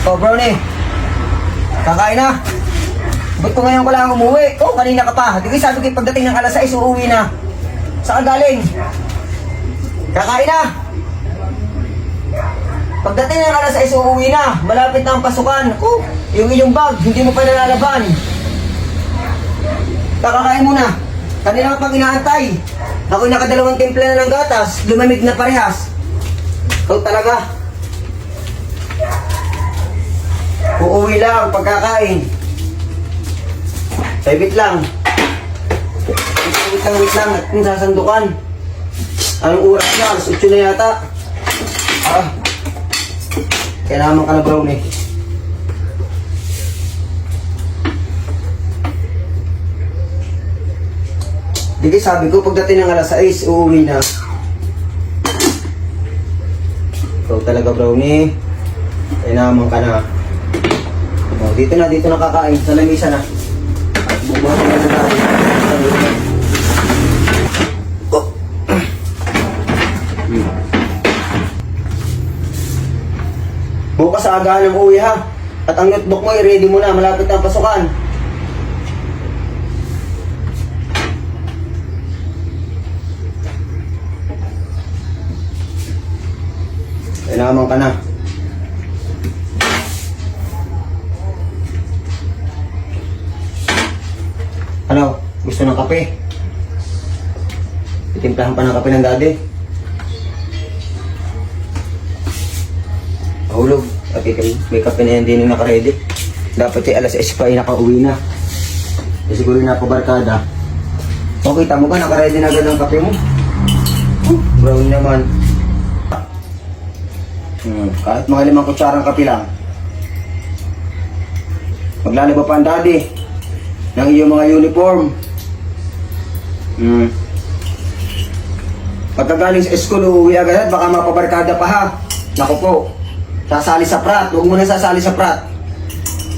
Oh, Brownie. Kakain na. Ba't ko ngayon ko lang umuwi? Oh, kanina ka pa. Di ko sabi ko pagdating ng alas 6, uuwi na. Saan ka galing? Kakain na. Pagdating ng alas 6, uuwi na. Malapit na ang pasukan. Oh, yung iyong bag, hindi mo pa nalalaban. Kakakain muna. Kanina ka pang inaantay. Ako'y nakadalawang timpla na ng gatas. Lumamig na parehas. Ikaw talaga. Uuwi lang pagkakain. Wait lang. Wait lang. At kung sasandukan. Anong oras na? Alas 8 na yata. Kaya naman ka na, Brownie. Di sabi ko, pagdating ng alas 6, uuwi na. Ikaw talaga, Brownie. Kaya naman ka na. Oh, dito na kakain. Sa lamisa na. At bubuhat na sa tayo. Oh. Bukas sa agahan ng uwi ha. At ang notebook mo, i-ready mo na. Malapit na ang pasukan. Kaya naman ka na. Ano? Gusto ng kape? Itimplahan pa ng kape ng daddy? Mahulog. At may kape na yan din yung nakaready. Dapat alas 6 pa ay nakauwi na. E siguro na pabarkada. O kita mo ba nakaready na agad ang kape mo? Brown naman. Kahit mga 5 kutsarang kape lang. Maglalaba pa ang daddy ng iyong mga uniform. Pagkagaling sa school, uuwi agad, baka mapabarkada pa ha. Naku po, sasali sa prat. Huwag mo na sasali sa prat.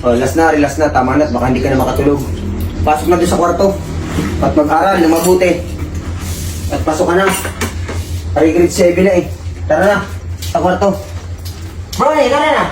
O, last na, tama na, baka hindi ka na makatulog. Pasok na doon sa kwarto at mag-aral na mabuti. At pasok ka na. Ay, grade 7 na eh. Tara na, sa kwarto. Bro, tara na.